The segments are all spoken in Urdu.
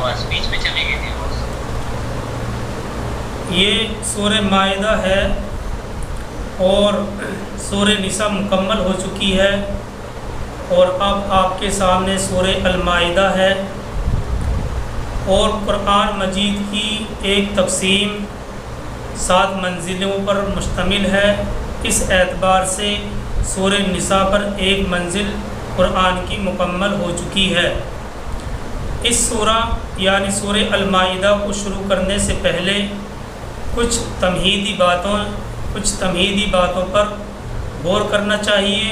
آواز بیچ میں چلی گئی تھی آواز۔ یہ سورہ مائدہ ہے اور سورہ نساء مکمل ہو چکی ہے، اور اب آپ کے سامنے سورہ المائدہ ہے، اور قرآن مجید کی ایک تقسیم 7 منزلوں پر مشتمل ہے۔ اس اعتبار سے سورہ نساء پر ایک منزل قرآن کی مکمل ہو چکی ہے۔ اس سورہ یعنی سورہ المائدہ کو شروع کرنے سے پہلے کچھ تمہیدی باتوں پر غور کرنا چاہیے۔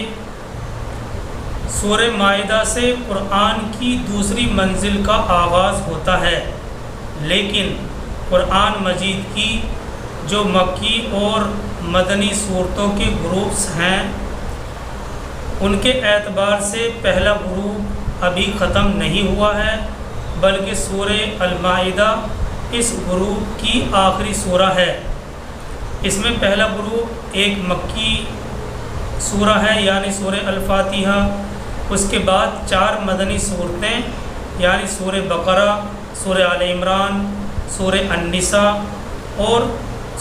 سورہ مائدہ سے قرآن کی دوسری منزل کا آغاز ہوتا ہے، لیکن قرآن مجید کی جو مکی اور مدنی صورتوں کے گروپس ہیں، ان کے اعتبار سے پہلا گروپ ابھی ختم نہیں ہوا ہے، بلکہ سورہ المائدہ اس گروپ کی آخری سورہ ہے۔ اس میں پہلا گروپ ایک مکی سورہ ہے یعنی سورہ الفاتحہ، اس کے بعد 4 مدنی صورتیں یعنی سورہ بقرہ، سورہ آل عمران، سورہ النساء اور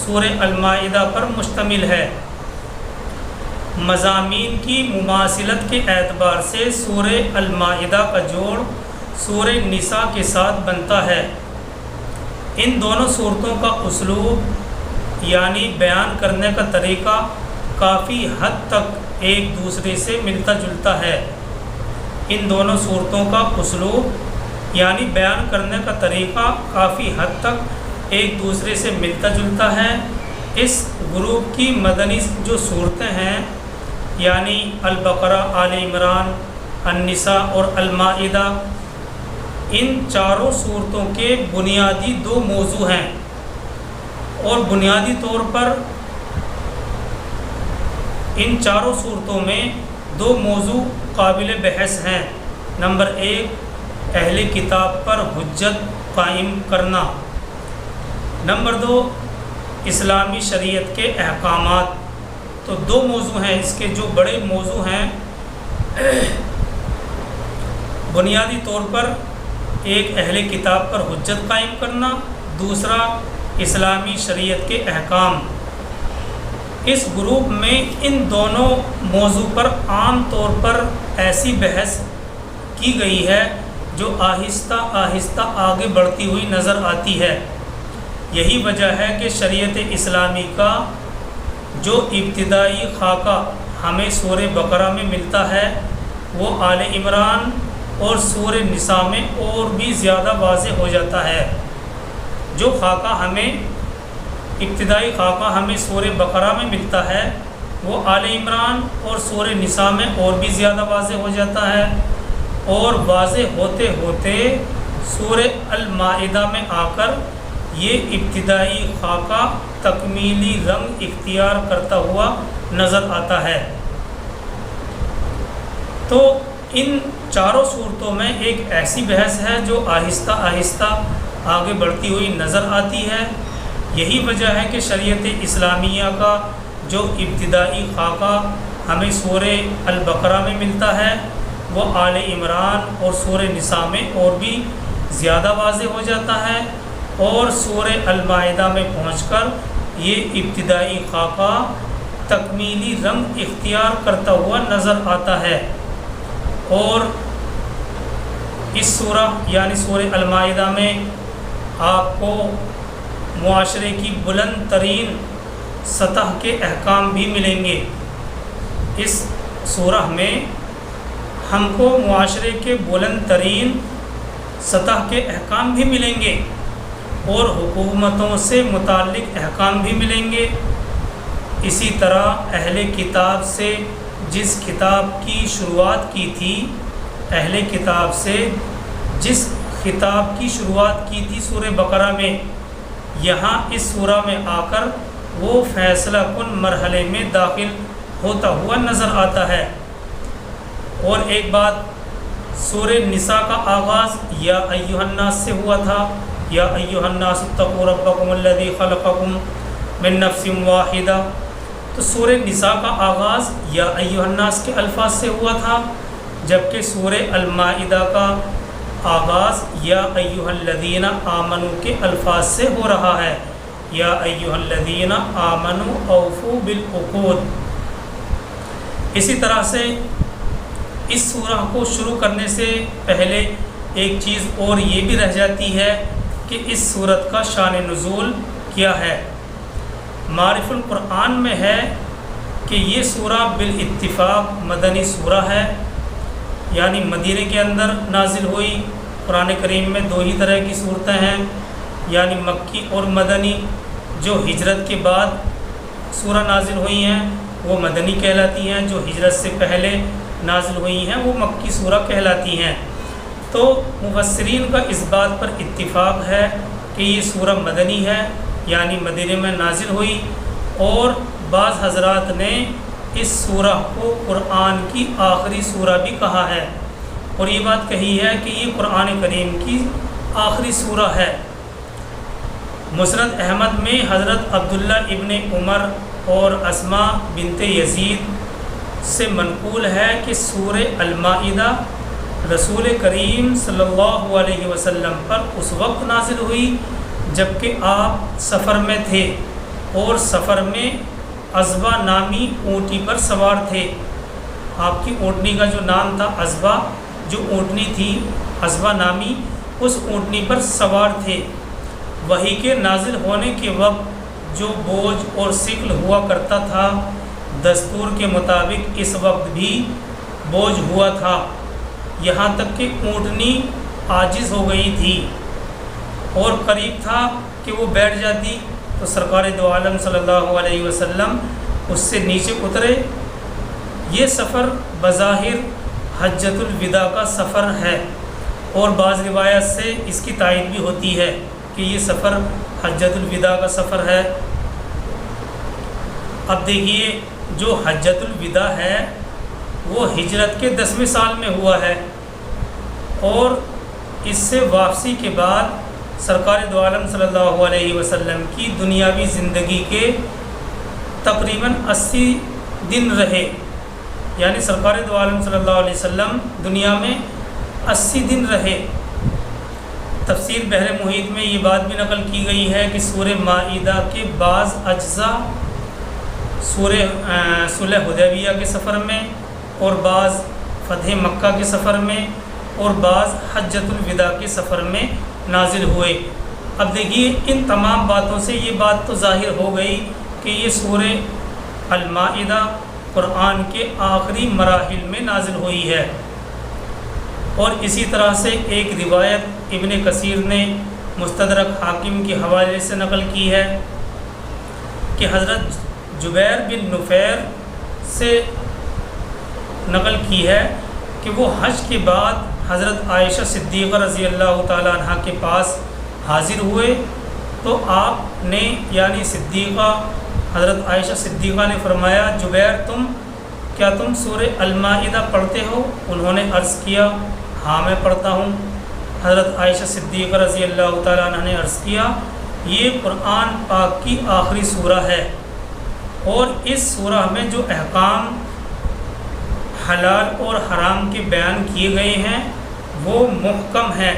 سورہ المائدہ پر مشتمل ہے۔ مضامین کی مماثلت کے اعتبار سے سورہ المائدہ کا جوڑ سورہ نساء کے ساتھ بنتا ہے۔ ان دونوں صورتوں کا اسلوب یعنی بیان کرنے کا طریقہ کافی حد تک ایک دوسرے سے ملتا جلتا ہے۔ ان دونوں صورتوں کا اسلوب یعنی بیان کرنے کا طریقہ کافی حد تک ایک دوسرے سے ملتا جلتا ہے۔ اس گروپ کی مدنی جو صورتیں ہیں یعنی البقرہ، آل عمران، النساء اور المائدہ، ان چاروں صورتوں کے بنیادی 2 موضوع ہیں، اور بنیادی طور پر ان چاروں صورتوں میں 2 موضوع قابل بحث ہیں۔ نمبر 1 اہل کتاب پر حجت قائم کرنا، نمبر 2 اسلامی شریعت کے احکامات۔ تو 2 موضوع ہیں اس کے جو بڑے موضوع ہیں۔ بنیادی طور پر ایک اہل کتاب پر حجت قائم کرنا، دوسرا اسلامی شریعت کے احکام۔ اس گروپ میں ان دونوں موضوع پر عام طور پر ایسی بحث کی گئی ہے جو آہستہ آہستہ آگے بڑھتی ہوئی نظر آتی ہے۔ یہی وجہ ہے کہ شریعت اسلامی کا جو ابتدائی خاکہ ہمیں سورہ بقرہ میں ملتا ہے، وہ آل عمران اور سورہ نساء میں اور بھی زیادہ واضح ہو جاتا ہے۔ جو ابتدائی خاکہ ہمیں سورہ بقرہ میں ملتا ہے، وہ آل عمران اور سورہ نساء میں اور بھی زیادہ واضح ہو جاتا ہے، اور واضح ہوتے ہوتے سورہ المائدہ میں آ کر یہ ابتدائی خاکہ تکمیلی رنگ اختیار کرتا ہوا نظر آتا ہے۔ تو ان چاروں صورتوں میں ایک ایسی بحث ہے جو آہستہ آہستہ آگے بڑھتی ہوئی نظر آتی ہے۔ یہی وجہ ہے کہ شریعت اسلامیہ کا جو ابتدائی خاکہ ہمیں سورہ البقرہ میں ملتا ہے، وہ آل عمران اور سورہ نساء میں اور بھی زیادہ واضح ہو جاتا ہے، اور سورہ المائدہ میں پہنچ کر یہ ابتدائی خاکہ تکمیلی رنگ اختیار کرتا ہوا نظر آتا ہے۔ اور اس سورہ یعنی سورہ المائدہ میں آپ کو معاشرے کی بلند ترین سطح کے احکام بھی ملیں گے۔ اس سورہ میں ہم کو معاشرے کے بلند ترین سطح کے احکام بھی ملیں گے، اور حکومتوں سے متعلق احکام بھی ملیں گے۔ اسی طرح اہل کتاب سے جس کتاب کی شروعات کی تھی، سورہ بقرہ میں، یہاں اس سورہ میں آ کر وہ فیصلہ کن مرحلے میں داخل ہوتا ہوا نظر آتا ہے۔ اور ایک بات، سورہ نساء کا آغاز یا ایھا الناس سے ہوا تھا، یا ایھا الناس اتقوا ربکم الذی خلقکم من نفس واحدہ۔ تو سورہ نساء کا آغاز یا ایھا الناس کے الفاظ سے ہوا تھا، جبکہ سورہ المائدہ کا آغاز یا ایھا الذین آمنو کے الفاظ سے ہو رہا ہے، یا ایھا الذین آمنو اوفوا بالعقود۔ اسی طرح سے اس سورہ کو شروع کرنے سے پہلے ایک چیز اور یہ بھی رہ جاتی ہے کہ اس سورت کا شان نزول کیا ہے۔ معارف القرآن میں ہے کہ یہ سورہ بالاتفاق مدنی سورہ ہے، یعنی مدینے کے اندر نازل ہوئی۔ قرآن کریم میں دو ہی طرح کی صورتیں ہیں، یعنی مکی اور مدنی۔ جو ہجرت کے بعد سورہ نازل ہوئی ہیں وہ مدنی کہلاتی ہیں، جو ہجرت سے پہلے نازل ہوئی ہیں وہ مکی سورہ کہلاتی ہیں۔ تو مفسرین کا اس بات پر اتفاق ہے کہ یہ سورہ مدنی ہے، یعنی مدینے میں نازل ہوئی، اور بعض حضرات نے اس سورہ کو قرآن کی آخری سورہ بھی کہا ہے، اور یہ بات کہی ہے کہ یہ قرآن کریم کی آخری سورہ ہے۔ مسند احمد میں حضرت عبداللہ ابن عمر اور اسماء بنت یزید سے منقول ہے کہ سورہ المائدہ رسول کریم صلی اللہ علیہ وسلم پر اس وقت نازل ہوئی جبکہ آپ سفر میں تھے، اور سفر میں عذبہ نامی اونٹی پر سوار تھے۔ آپ کی اونٹنی کا جو نام تھا عذبہ، جو اونٹنی تھی عذبہ نامی، اس اونٹنی پر سوار تھے۔ وحی کے نازل ہونے کے وقت جو بوجھ اور ثقل ہوا کرتا تھا، دستور کے مطابق اس وقت بھی بوجھ ہوا تھا، یہاں تک کہ اونٹنی عاجز ہو گئی تھی اور قریب تھا کہ وہ بیٹھ جاتی، تو سرکار دو عالم صلی اللہ علیہ وسلم اس سے نیچے اترے۔ یہ سفر بظاہر حجۃ الوداع کا سفر ہے، اور بعض روایت سے اس کی تائید بھی ہوتی ہے کہ یہ سفر حجۃ الوداع کا سفر ہے۔ اب دیکھیے، جو حجۃ الوداع ہے وہ ہجرت کے 10ویں سال میں ہوا ہے، اور اس سے واپسی کے بعد سرکار دو عالم صلی اللہ علیہ وسلم کی دنیاوی زندگی کے تقریباً 80 دن رہے، یعنی سرکار دو عالم صلی اللہ علیہ وسلم دنیا میں 80 دن رہے۔ تفسیر بحر محیط میں یہ بات بھی نقل کی گئی ہے کہ سورہ مائدہ کے بعض اجزاء سورہ صلح حدیبیہ کے سفر میں، اور بعض فتح مکہ کے سفر میں، اور بعض حجۃ الوداع کے سفر میں نازل ہوئے۔ اب دیکھیے، ان تمام باتوں سے یہ بات تو ظاہر ہو گئی کہ یہ سورہ المائدہ قرآن کے آخری مراحل میں نازل ہوئی ہے۔ اور اسی طرح سے ایک روایت ابن کثیر نے مستدرک حاکم کے حوالے سے نقل کی ہے کہ حضرت جبیر بن نفیر سے نقل کی ہے کہ وہ حج کے بعد حضرت عائشہ صدیقہ رضی اللہ تعالیٰ عنہ کے پاس حاضر ہوئے، تو آپ نے یعنی صدیقہ حضرت عائشہ صدیقہ نے فرمایا، جبیر کیا تم سورہ المائدہ پڑھتے ہو؟ انہوں نے عرض کیا، ہاں میں پڑھتا ہوں۔ حضرت عائشہ صدیقہ رضی اللہ تعالیٰ عنہ نے عرض کیا، یہ قرآن پاک کی آخری سورہ ہے، اور اس سورہ میں جو احکام حلال اور حرام کے بیان کیے گئے ہیں وہ محکم ہیں،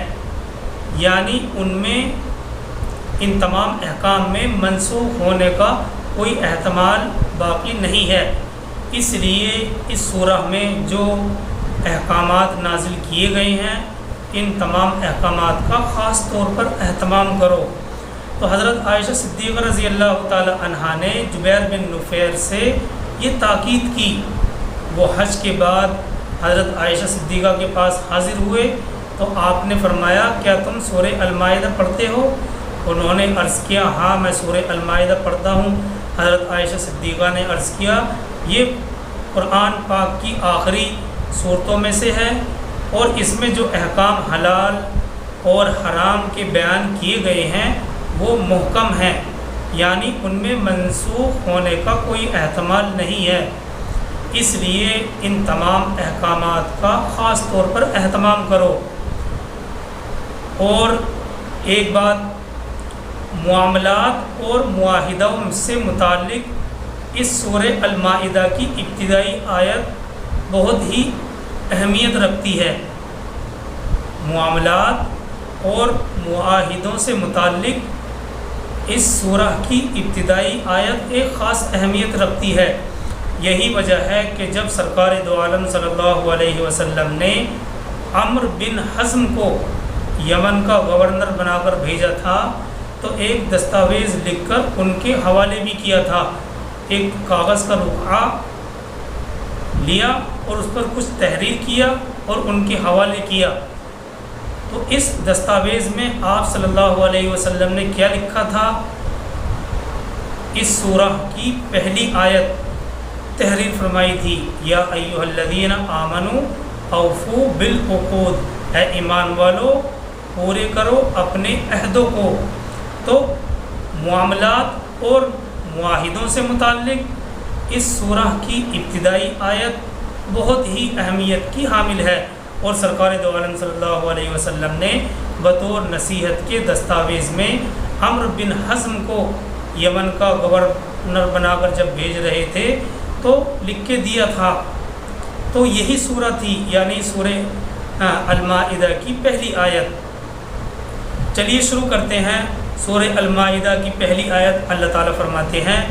یعنی ان میں ان تمام احکام میں منسوخ ہونے کا کوئی احتمال باقی نہیں ہے۔ اس لیے اس سورہ میں جو احکامات نازل کیے گئے ہیں ان تمام احکامات کا خاص طور پر اہتمام کرو۔ تو حضرت عائشہ صدیقہ رضی اللہ تعالی عنہا نے جبیر بن نفیر سے یہ تاکید کی۔ وہ حج کے بعد حضرت عائشہ صدیقہ کے پاس حاضر ہوئے تو آپ نے فرمایا، کیا تم سورہ المائدہ پڑھتے ہو؟ انہوں نے عرض کیا، ہاں میں سورہ المائدہ پڑھتا ہوں۔ حضرت عائشہ صدیقہ نے عرض کیا، یہ قرآن پاک کی آخری صورتوں میں سے ہے، اور اس میں جو احکام حلال اور حرام کے بیان کیے گئے ہیں وہ محکم ہیں، یعنی ان میں منسوخ ہونے کا کوئی احتمال نہیں ہے۔ اس لیے ان تمام احکامات کا خاص طور پر اہتمام کرو۔ اور ایک بات، معاملات اور معاہدوں سے متعلق اس سورہ المائدہ کی ابتدائی آیت بہت ہی اہمیت رکھتی ہے۔ معاملات اور معاہدوں سے متعلق اس سورہ کی ابتدائی آیت ایک خاص اہمیت رکھتی ہے۔ یہی وجہ ہے کہ جب سرکار دو عالم صلی اللہ علیہ وسلم نے عمرو بن حزم کو یمن کا گورنر بنا کر بھیجا تھا تو ایک دستاویز لکھ کر ان کے حوالے بھی کیا تھا۔ ایک کاغذ کا رقعہ لیا اور اس پر کچھ تحریر کیا اور ان کے حوالے کیا۔ تو اس دستاویز میں آپ صلی اللہ علیہ وسلم نے کیا لکھا تھا؟ اس سورہ کی پہلی آیت تحریر فرمائی تھی، یا ایھا الذین آمنوا اوفوا بالعقود، اے ایمان والو پورے کرو اپنے عہدوں کو۔ تو معاملات اور معاہدوں سے متعلق اس سورہ کی ابتدائی آیت بہت ہی اہمیت کی حامل ہے، اور سرکار دو عالم صلی اللہ علیہ وسلم نے بطور نصیحت کے دستاویز میں عمرو بن حزم کو یمن کا گورنر بنا کر جب بھیج رہے تھے تو لکھ کے دیا تھا۔ تو یہی سورہ تھی، یعنی سورہ المائدہ کی پہلی آیت۔ چلیے شروع کرتے ہیں۔ سورہ المائدہ کی پہلی آیت اللہ تعالیٰ فرماتے ہیں،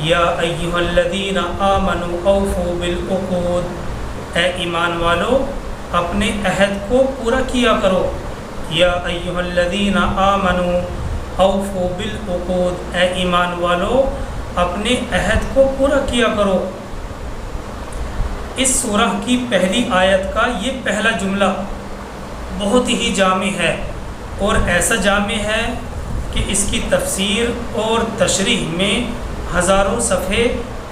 یا ایھا الذین آمنوا اوفوا بالعقود، اے ایمان والو اپنے عہد کو پورا کیا کرو۔ یا ایھا الذین آمنوا اوفوا بالعقود، اے ایمان والو اپنے عہد کو پورا کیا کرو۔ اس سورہ کی پہلی آیت کا یہ پہلا جملہ بہت ہی جامع ہے، اور ایسا جامع ہے کہ اس کی تفسیر اور تشریح میں ہزاروں صفحے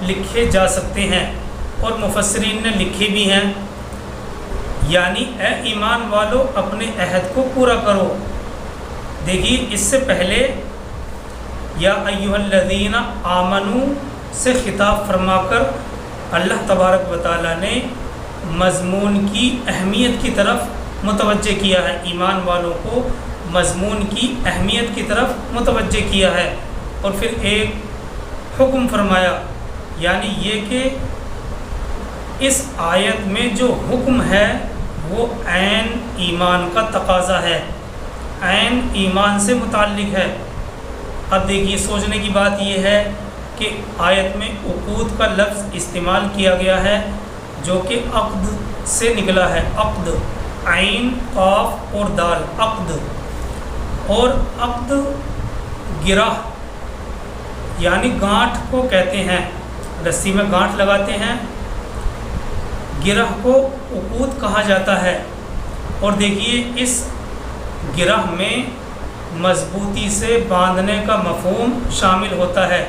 لکھے جا سکتے ہیں، اور مفسرین نے لکھے بھی ہیں۔ یعنی اے ایمان والو اپنے عہد کو پورا کرو۔ دیکھیے اس سے پہلے یا ایھا الذین آمنوا سے خطاب فرما کر اللہ تبارک و تعالیٰ نے مضمون کی اہمیت کی طرف متوجہ کیا ہے، ایمان والوں کو مضمون کی اہمیت کی طرف متوجہ کیا ہے، اور پھر ایک حکم فرمایا، یعنی یہ کہ اس آیت میں جو حکم ہے وہ عین ایمان کا تقاضا ہے، عین ایمان سے متعلق ہے۔ اب دیکھیے سوچنے کی بات یہ ہے کہ آیت میں عقود کا لفظ استعمال کیا گیا ہے جو کہ عقد سے نکلا ہے، عقد، عین قاف اور دال، عقد، اور عقد گرہ یعنی گانٹھ کو کہتے ہیں، رسی میں گانٹھ لگاتے ہیں، گرہ کو عقود کہا جاتا ہے۔ اور دیکھیے اس گرہ میں مضبوطی سے باندھنے کا مفہوم شامل ہوتا ہے۔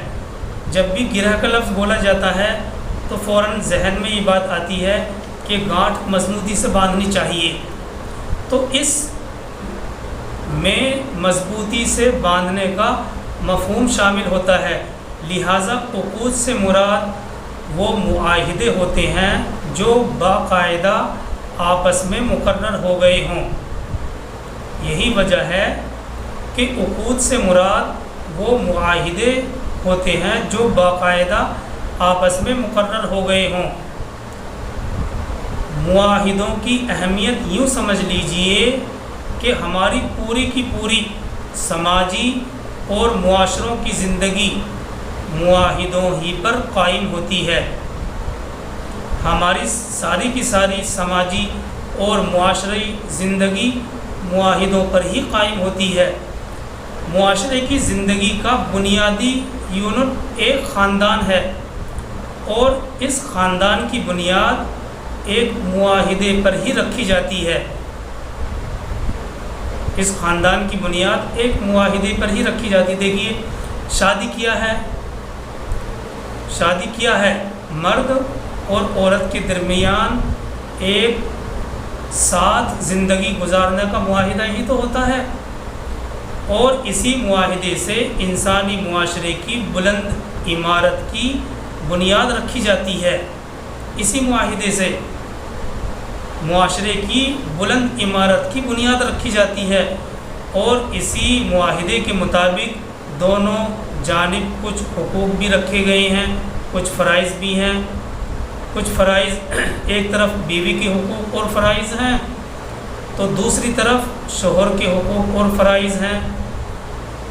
جب بھی گرہ کا لفظ بولا جاتا ہے تو فوراً ذہن میں یہ بات آتی ہے کہ گانٹھ مضبوطی سے باندھنی چاہیے، تو اس میں مضبوطی سے باندھنے کا مفہوم شامل ہوتا ہے، لہٰذا عقود سے مراد وہ معاہدے ہوتے ہیں جو باقاعدہ آپس میں مقرر ہو گئے ہوں۔ یہی وجہ ہے کہ عقود سے مراد وہ معاہدے ہوتے ہیں جو باقاعدہ آپس میں مقرر ہو گئے ہوں۔ معاہدوں کی اہمیت یوں سمجھ لیجئے کہ ہماری پوری کی پوری سماجی اور معاشروں کی زندگی معاہدوں ہی پر قائم ہوتی ہے۔ ہماری ساری کی ساری سماجی اور معاشرتی زندگی معاہدوں پر ہی قائم ہوتی ہے۔ معاشرے کی زندگی کا بنیادی یونٹ ایک خاندان ہے، اور اس خاندان کی بنیاد ایک معاہدے پر ہی رکھی جاتی ہے۔ اس خاندان کی بنیاد ایک معاہدے پر ہی رکھی جاتی ہے۔ دیکھیے شادی کیا ہے مرد اور عورت کے درمیان ایک ساتھ زندگی گزارنے کا معاہدہ ہی تو ہوتا ہے، اور اسی معاہدے سے انسانی معاشرے کی بلند عمارت کی بنیاد رکھی جاتی ہے۔ اسی معاہدے سے معاشرے کی بلند عمارت کی بنیاد رکھی جاتی ہے، اور اسی معاہدے کے مطابق دونوں جانب کچھ حقوق بھی رکھے گئے ہیں، کچھ فرائض بھی ہیں۔ کچھ فرائض ایک طرف بیوی کے حقوق اور فرائض ہیں، تو دوسری طرف شوہر کے حقوق اور فرائض ہیں،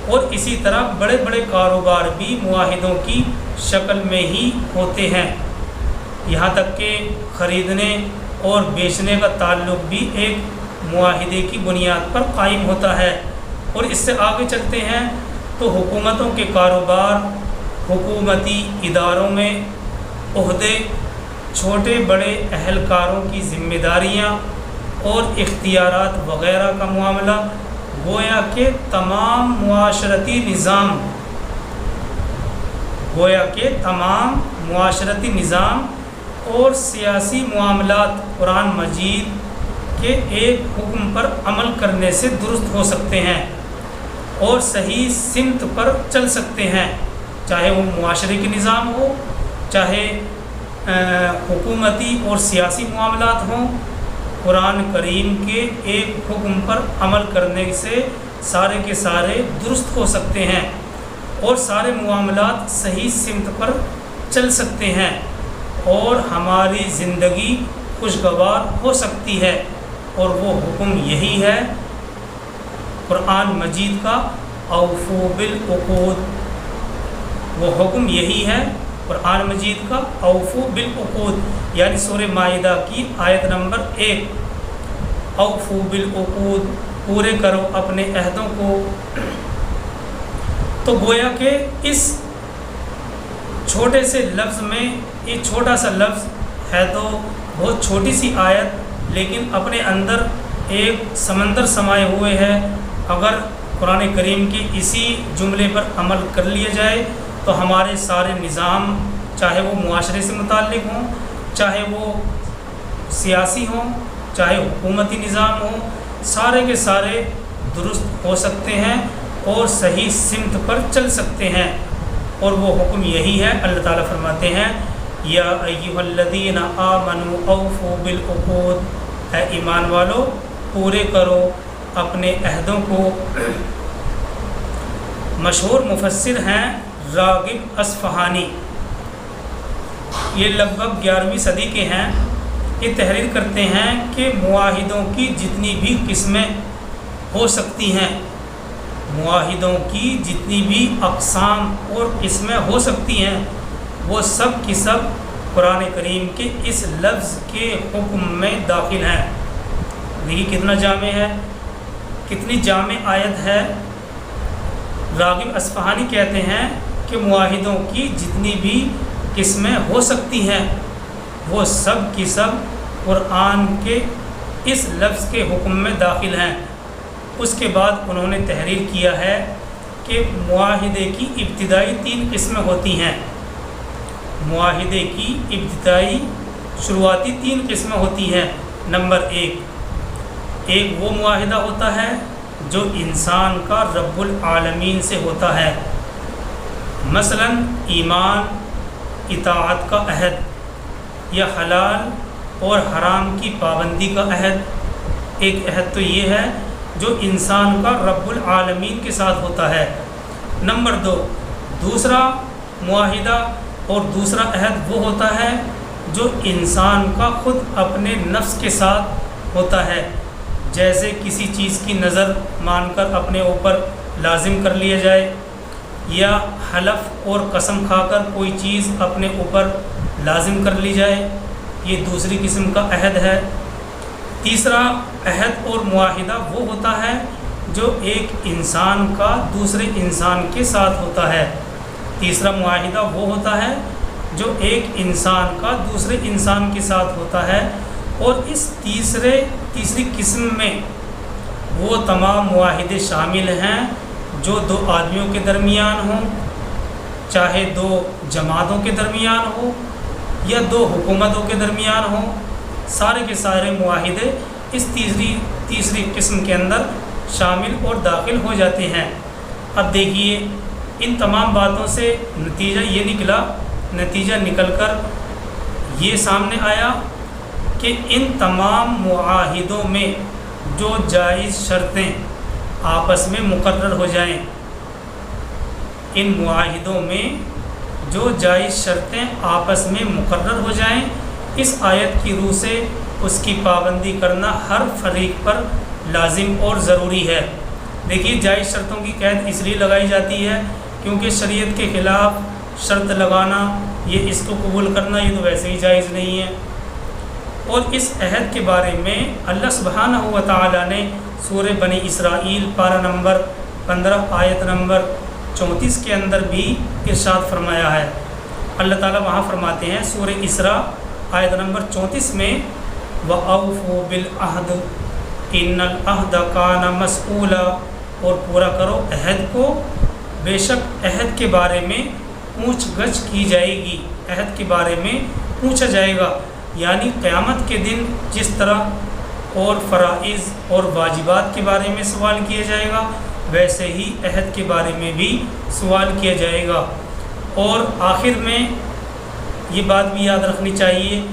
اور اسی طرح بڑے بڑے کاروبار بھی معاہدوں کی شکل میں ہی ہوتے ہیں، یہاں تک کہ خریدنے اور بیچنے کا تعلق بھی ایک معاہدے کی بنیاد پر قائم ہوتا ہے۔ اور اس سے آگے چلتے ہیں تو حکومتوں کے کاروبار، حکومتی اداروں میں عہدے، چھوٹے بڑے اہلکاروں کی ذمہ داریاں اور اختیارات وغیرہ کا معاملہ گویا کہ تمام معاشرتی نظام اور سیاسی معاملات قرآن مجید کے ایک حکم پر عمل کرنے سے درست ہو سکتے ہیں اور صحیح سمت پر چل سکتے ہیں، چاہے وہ معاشرے کے نظام ہو، چاہے حکومتی اور سیاسی معاملات ہوں۔ قرآن کریم کے ایک حکم پر عمل کرنے سے سارے کے سارے درست ہو سکتے ہیں اور سارے معاملات صحیح سمت پر چل سکتے ہیں اور ہماری زندگی خوشگوار ہو سکتی ہے، اور وہ حکم یہی ہے قرآن مجید کا، اوفوا بالعقود۔ وہ حکم یہی ہے قرآن مجید کا، اوفوا بالعقود، یعنی سورہ مائدہ کی آیت نمبر 1، اوفوا بالعقود، پورے کرو اپنے عہدوں کو۔ تو گویا کہ اس چھوٹے سے لفظ میں، یہ چھوٹا سا لفظ ہے تو بہت چھوٹی سی آیت، لیکن اپنے اندر ایک سمندر سمائے ہوئے ہے۔ اگر قرآن کریم کے اسی جملے پر عمل کر لیا جائے تو ہمارے سارے نظام، چاہے وہ معاشرے سے متعلق ہوں، چاہے وہ سیاسی ہوں، چاہے حکومتی نظام ہوں، سارے کے سارے درست ہو سکتے ہیں اور صحیح سمت پر چل سکتے ہیں، اور وہ حکم یہی ہے۔ اللہ تعالیٰ فرماتے ہیں یا ایھا الذین آمنوا اوفوا بالعقود، اے ایمان والو پورے کرو اپنے عہدوں کو۔ مشہور مفسر ہیں راغب اصفہانی، یہ لگ بھگ 11ویں صدی کے ہیں۔ یہ تحریر کرتے ہیں کہ معاہدوں کی جتنی بھی قسمیں ہو سکتی ہیں، معاہدوں کی جتنی بھی اقسام اور قسمیں ہو سکتی ہیں، وہ سب کی سب قرآن کریم کے اس لفظ کے حکم میں داخل ہیں۔ دیکھیے کتنا جامع ہے، کتنی جامع آیت ہے۔ راغب اصفہانی کہتے ہیں کہ معاہدوں کی جتنی بھی قسمیں ہو سکتی ہیں وہ سب کی سب قرآن کے اس لفظ کے حکم میں داخل ہیں۔ اس کے بعد انہوں نے تحریر کیا ہے کہ معاہدے کی ابتدائی 3 قسمیں ہوتی ہیں۔ معاہدے کی ابتدائی شروعاتی 3 قسمیں ہوتی ہیں۔ نمبر 1 وہ معاہدہ ہوتا ہے جو انسان کا رب العالمین سے ہوتا ہے، مثلا ایمان، اطاعت کا عہد، یا حلال اور حرام کی پابندی کا عہد۔ ایک عہد تو یہ ہے جو انسان کا رب العالمین کے ساتھ ہوتا ہے۔ نمبر 2 دوسرا معاہدہ اور دوسرا عہد وہ ہوتا ہے جو انسان کا خود اپنے نفس کے ساتھ ہوتا ہے، جیسے کسی چیز کی نظر مان کر اپنے اوپر لازم کر لیا جائے، یا حلف اور قسم کھا کر کوئی چیز اپنے اوپر لازم کر لی جائے، یہ دوسری قسم کا عہد ہے۔ تیسرا عہد اور معاہدہ وہ ہوتا ہے جو ایک انسان کا دوسرے انسان کے ساتھ ہوتا ہے۔ تیسرا معاہدہ وہ ہوتا ہے جو ایک انسان کا دوسرے انسان کے ساتھ ہوتا ہے، اور اس تیسری قسم میں وہ تمام معاہدے شامل ہیں جو 2 آدمیوں کے درمیان ہوں، چاہے 2 جماعتوں کے درمیان ہو یا 2 حکومتوں کے درمیان ہوں، سارے کے سارے معاہدے اس تیسری قسم کے اندر شامل اور داخل ہو جاتے ہیں۔ اب دیکھیے ان تمام باتوں سے نتیجہ نکل کر یہ سامنے آیا کہ ان تمام معاہدوں میں جو جائز شرطیں آپس میں مقرر ہو جائیں، ان معاہدوں میں جو جائز شرطیں آپس میں مقرر ہو جائیں، اس آیت کی روح سے اس کی پابندی کرنا ہر فریق پر لازم اور ضروری ہے۔ دیکھیے جائز شرطوں کی قید اس لیے لگائی جاتی ہے کیونکہ شریعت کے خلاف شرط لگانا، یہ اس کو قبول کرنا، یہ تو ویسے ہی جائز نہیں ہے۔ اور اس عہد کے بارے میں اللہ سبحانہ و تعالیٰ نے سورہ بنی اسرائیل پارہ نمبر 15 آیت نمبر 34 کے اندر بھی ارشاد فرمایا ہے۔ اللہ تعالیٰ وہاں فرماتے ہیں سورہ اسراء آیت نمبر 34 میں وَأَوْفُوا بِالْعَهْدِ إِنَّ الْعَهْدَ كَانَ مَسْئُولًا، اور پورا کرو عہد کو، بے شک عہد کے بارے میں پوچھ گچھ کی جائے گی، عہد کے بارے میں پوچھا جائے گا۔ یعنی قیامت کے دن جس طرح اور فرائض اور واجبات کے بارے میں سوال کیا جائے گا، ویسے ہی عہد کے بارے میں بھی سوال کیا جائے گا۔ اور آخر میں یہ بات بھی یاد رکھنی چاہیے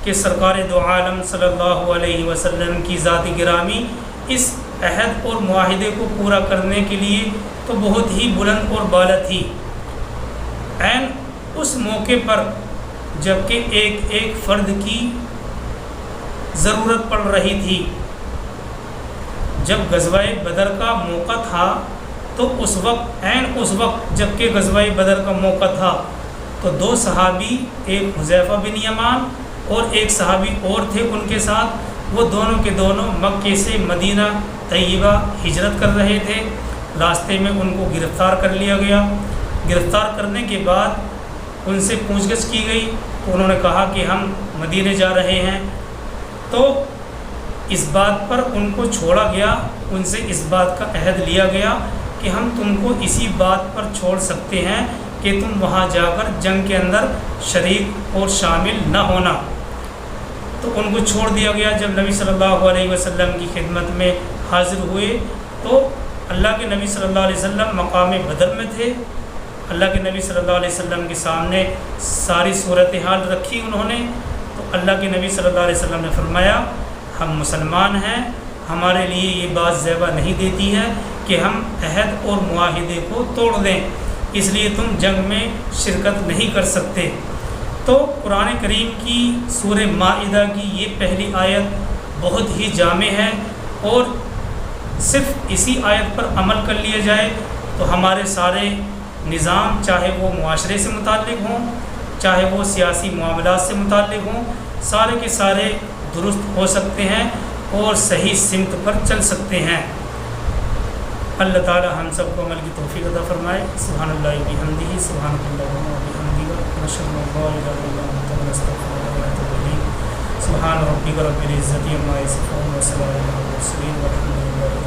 کہ سرکار دو عالم صلی اللہ علیہ وسلم کی ذات گرامی اس عہد اور معاہدے کو پورا کرنے کے لیے تو بہت ہی بلند اور بالا تھی۔ عین اس موقع پر جبکہ ایک فرد کی ضرورت پڑ رہی تھی، جب غزوہ بدر کا موقع تھا تو اس وقت جبکہ غزوہ بدر کا موقع تھا تو دو صحابی، ایک حذیفہ بن یمان اور ایک صحابی اور تھے ان کے ساتھ، وہ دونوں کے دونوں مکے سے مدینہ طیبہ ہجرت کر رہے تھے۔ راستے میں ان کو گرفتار کر لیا گیا۔ گرفتار کرنے کے بعد ان سے پوچھ گچھ کی گئی تو انہوں نے کہا کہ ہم مدینے جا رہے ہیں۔ تو اس بات پر ان کو چھوڑا گیا، ان سے اس بات کا عہد لیا گیا کہ ہم تم کو اسی بات پر چھوڑ سکتے ہیں کہ تم وہاں جا کر جنگ کے اندر شریک اور شامل نہ ہونا۔ تو ان کو چھوڑ دیا گیا۔ جب نبی صلی اللہ علیہ وسلم کی خدمت میں حاضر ہوئے تو اللہ کے نبی صلی اللہ علیہ وسلم مقام بدر میں تھے۔ اللہ کے نبی صلی اللہ علیہ وسلم کے سامنے ساری صورتحال رکھی انہوں نے، تو اللہ کے نبی صلی اللہ علیہ وسلم نے فرمایا ہم مسلمان ہیں، ہمارے لیے یہ بات زیبا نہیں دیتی ہے کہ ہم عہد اور معاہدے کو توڑ دیں، اس لیے تم جنگ میں شرکت نہیں کر سکتے۔ تو قرآن کریم کی سورہ مائدہ کی یہ پہلی آیت بہت ہی جامع ہے، اور صرف اسی آیت پر عمل کر لیا جائے تو ہمارے سارے نظام، چاہے وہ معاشرے سے متعلق ہوں، چاہے وہ سیاسی معاملات سے متعلق ہوں، سارے کے سارے درست ہو سکتے ہیں اور صحیح سمت پر چل سکتے ہیں۔ اللہ تعالی ہم سب کو عمل کی توفیق عطا فرمائے۔ سبحان اللہ بحمدہ، سبحان اللہ وبحمدہ، نشهد ان لا اله الا انت نستغفرک ونتوب الیک۔ سبحان ربک رب العزة عما یصفون وسلام علی المرسلین والحمد للہ۔